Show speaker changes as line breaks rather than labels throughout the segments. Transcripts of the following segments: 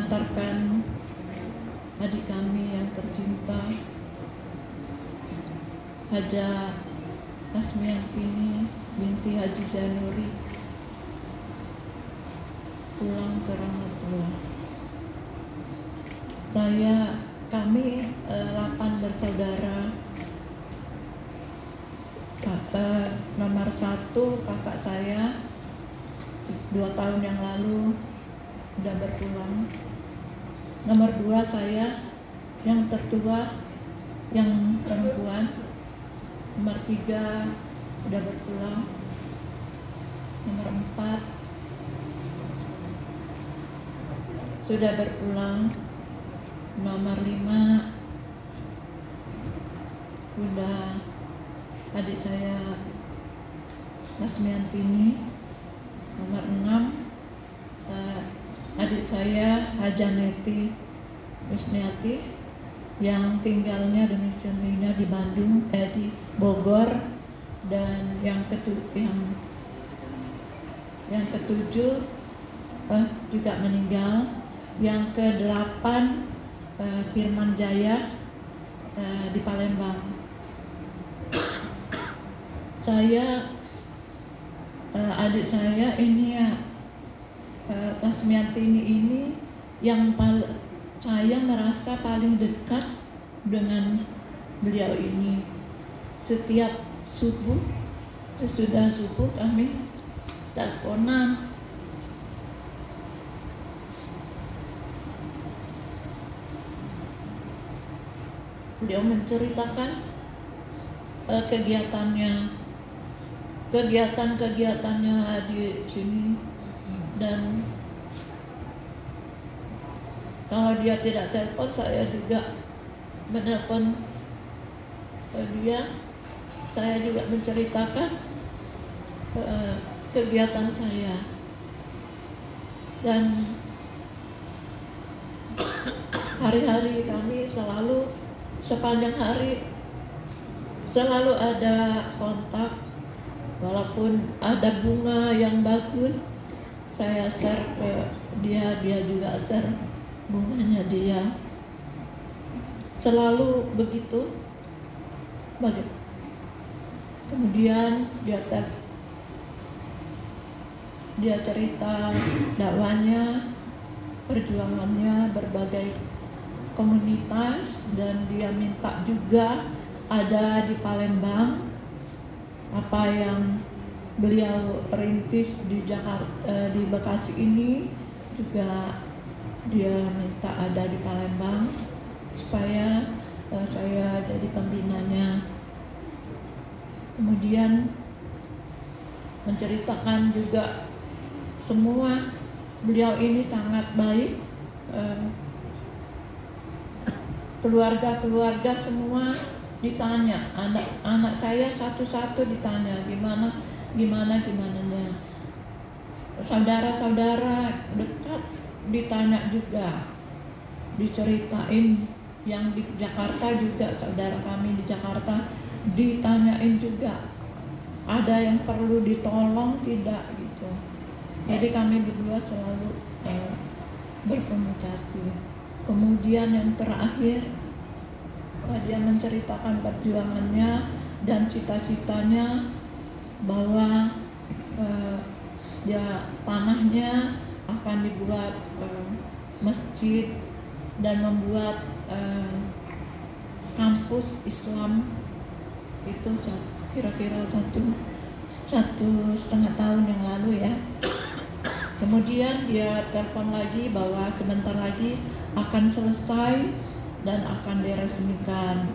mengantarkan adik kami yang tercinta, Haja Asmiantini binti Haji Zainuri, pulang ke rahmatullah. Kami 8 bersaudara. Nomor 1 kakak saya 2 tahun yang lalu udah berpulang. Nomor 2 saya yang tertua, yang perempuan. Nomor 3 udah berpulang. Nomor 4 sudah berpulang. Nomor 5 udah adik saya Asmiantini. Nomor 6 adik saya Hajaneti Isniati yang tinggalnya domisilinya di Bandung, di Bogor. Dan yang ketujuh juga meninggal. Yang ke-8 Firman Jaya di Palembang. Adik saya ini ya, Asmiantini ini yang saya merasa paling dekat dengan beliau ini. Setiap subuh, sesudah subuh kami teleponan. Beliau menceritakan kegiatannya di sini, dan kalau dia tidak telepon, saya juga menelpon dia. Saya juga menceritakan kegiatan saya, dan hari-hari kami selalu, sepanjang hari selalu ada kontak. Walaupun ada bunga yang bagus, saya share ke dia juga share bunganya dia. Selalu begitu. Kemudian dia cerita dakwahnya, perjuangannya, berbagai komunitas, dan dia minta juga ada di Palembang apa yang beliau rintis di Jakarta, di Bekasi ini juga dia minta ada di Palembang supaya saya jadi pembinanya. Kemudian menceritakan juga semua, beliau ini sangat baik. Keluarga semua ditanya, anak saya satu-satu ditanya gimananya. Saudara-saudara dekat ditanya juga, diceritain. Yang di Jakarta juga, saudara kami di Jakarta ditanyain juga, ada yang perlu ditolong tidak gitu. Jadi kami berdua selalu berkomunikasi. Kemudian yang terakhir, dia menceritakan perjuangannya dan cita-citanya bahwa tanahnya akan dibuat masjid dan membuat kampus Islam. Itu kira-kira satu setengah tahun yang lalu ya. Kemudian dia telepon lagi bahwa sebentar lagi akan selesai dan akan diresmikan.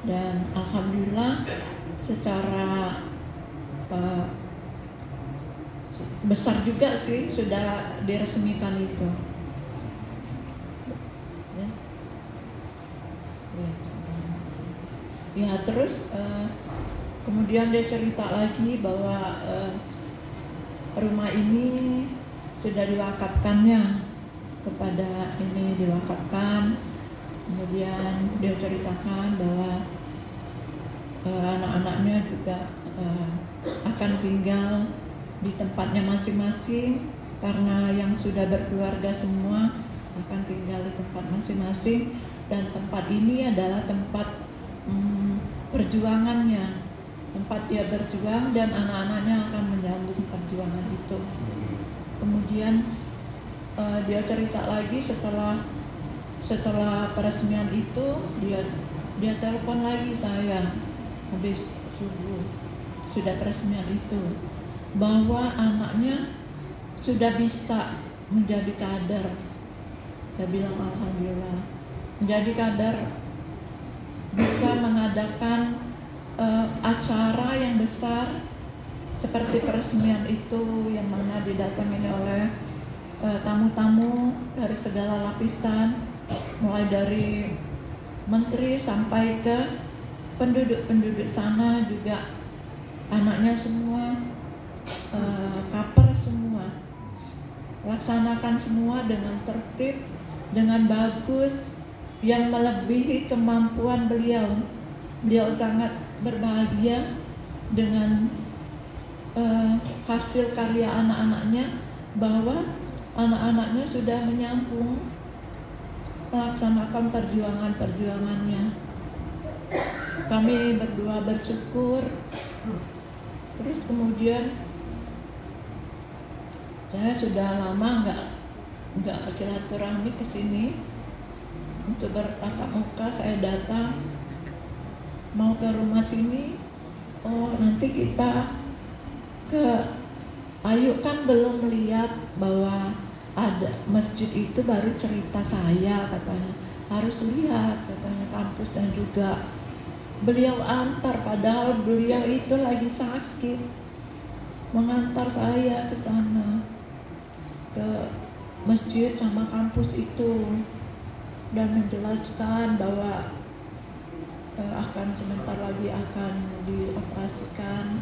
Dan alhamdulillah secara besar juga sih sudah diresmikan itu. Ya terus kemudian dia cerita lagi bahwa rumah ini sudah diwakafkannya kepada ini, diwakafkan. Kemudian dia ceritakan bahwa anak-anaknya juga akan tinggal di tempatnya masing-masing karena yang sudah berkeluarga semua akan tinggal di tempat masing-masing, dan tempat ini adalah tempat perjuangannya, tempat dia berjuang dan anak-anaknya akan menyambung perjuangan itu. Kemudian dia cerita lagi setelah peresmian itu dia telepon lagi saya habis subuh sudah peresmian itu, bahwa anaknya sudah bisa menjadi kader. Saya bilang alhamdulillah, menjadi kader, bisa mengadakan acara yang besar seperti peresmian itu, yang mana didatangi oleh tamu-tamu dari segala lapisan, mulai dari menteri sampai ke penduduk-penduduk sana juga, anaknya semua, kaper semua, laksanakan semua dengan tertib, dengan bagus, yang melebihi kemampuan beliau. Beliau sangat berbahagia dengan hasil karya anak-anaknya, bahwa anak-anaknya sudah menyambung melaksanakan perjuangan-perjuangannya. Kami berdua bersyukur. Terus kemudian saya sudah lama nggak silaturahmi ke sini untuk bertatap muka. Saya datang mau ke rumah sini, oh nanti kita ke Ayu, kan belum melihat bahwa ada masjid itu, baru cerita saya, katanya harus lihat, katanya kampusnya juga. Beliau antar, padahal beliau itu lagi sakit, mengantar saya ke sana, ke masjid sama kampus itu, dan menjelaskan bahwa akan sebentar lagi akan dioperasikan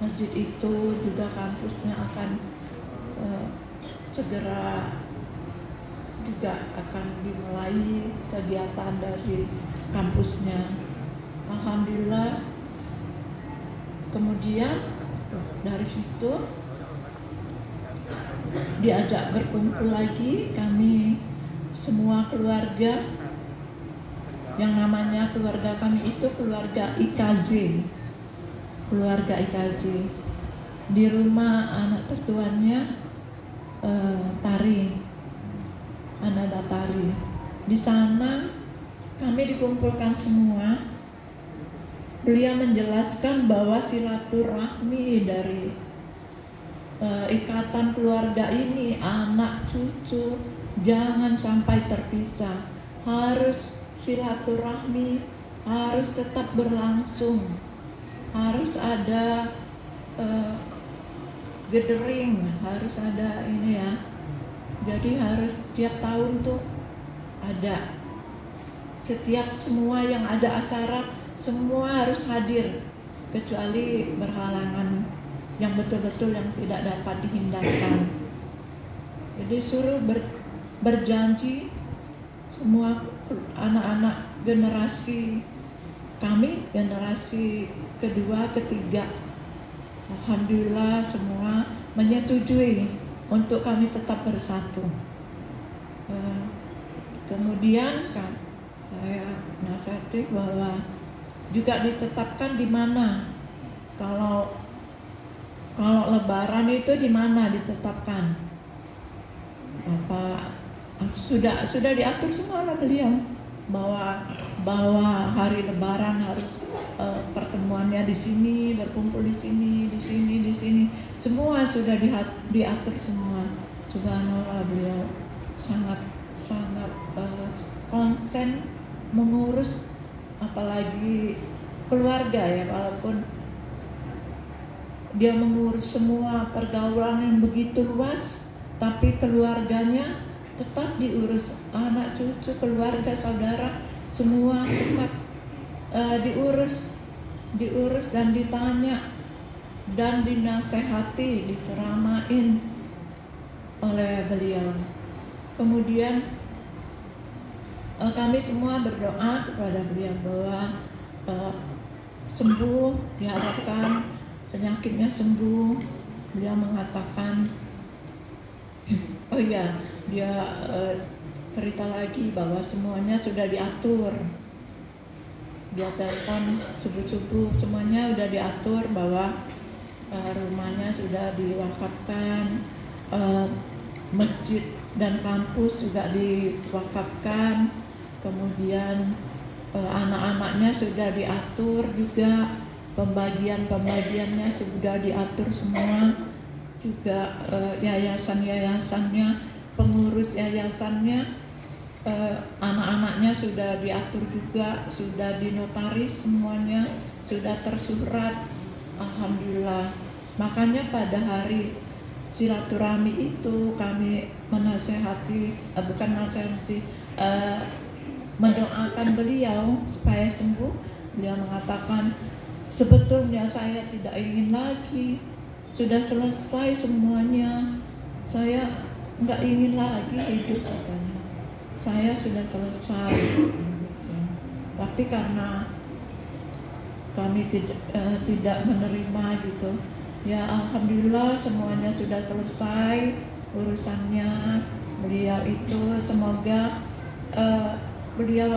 masjid itu, juga kampusnya akan segera juga akan dimulai kegiatan dari kampusnya. Alhamdulillah. Kemudian dari situ diajak berkumpul lagi kami semua keluarga, yang namanya keluarga kami itu keluarga IKZ, keluarga IKZ. Di rumah anak tertuanya Tari, Ananda Tari. Di sana kami dikumpulkan semua. Beliau menjelaskan bahwa silaturahmi dari ikatan keluarga ini, anak cucu, jangan sampai terpisah. Harus silaturahmi, harus tetap berlangsung, harus ada gathering, harus ada ini ya. Jadi harus tiap tahun tuh ada, setiap semua yang ada acara semua harus hadir, kecuali berhalangan yang betul-betul yang tidak dapat dihindarkan. Jadi suruh berjanji semua anak-anak generasi kami, generasi kedua, ketiga. Alhamdulillah semua menyetujui untuk kami tetap bersatu. Kemudian kan saya nasihati bahwa juga ditetapkan di mana, kalau Lebaran itu di mana ditetapkan, apa sudah diatur semua oleh beliau, bahwa hari Lebaran harus pertemuannya di sini, berkumpul di sini, semua sudah diatur semua. Subhanallah, beliau sangat konsen mengurus, apalagi keluarga ya, walaupun dia mengurus semua pergaulan yang begitu luas, tapi keluarganya tetap diurus, anak cucu, keluarga, saudara, semua tetap diurus dan ditanya dan dinasehati, diceramain oleh beliau. Kemudian kami semua berdoa kepada beliau bahwa sembuh, diharapkan penyakitnya sembuh. Beliau mengatakan Oh iya, dia cerita lagi bahwa semuanya sudah diatur. Dia telepon subuh-subuh, semuanya udah diatur bahwa rumahnya sudah diwakafkan, masjid dan kampus juga diwakafkan, kemudian anak-anaknya sudah diatur juga, pembagiannya sudah diatur semua, juga yayasan-yayasannya, pengurus yayasannya, anak-anaknya sudah diatur juga, sudah dinotaris semuanya, sudah tersurat. Alhamdulillah. Makanya pada hari silaturahmi itu kami mendoakan beliau supaya sembuh. Beliau mengatakan, sebetulnya saya tidak ingin lagi, sudah selesai semuanya, saya nggak ingin lagi hidup, katanya. Saya sudah selesai, tapi karena kami tidak menerima gitu. Ya alhamdulillah semuanya sudah selesai urusannya beliau itu. Semoga beliau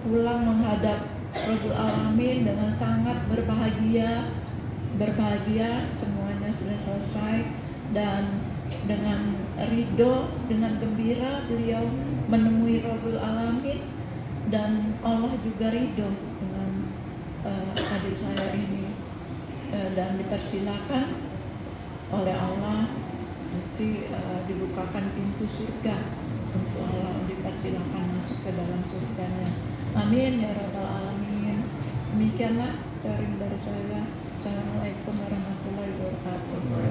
pulang menghadap Rabbul Alamin dengan sangat berbahagia, semuanya sudah selesai, dan dengan ridho, dengan gembira beliau menemui Rabbul Alamin, dan Allah juga ridho dengan adik saya ini, dan dipersilakan oleh Allah nanti dibukakan pintu surga untuk Allah, dipersilakan masuk ke dalam surganya. Amin ya rabbal alamin. Demikianlah sharing dari saya. Assalamualaikum warahmatullahi wabarakatuh.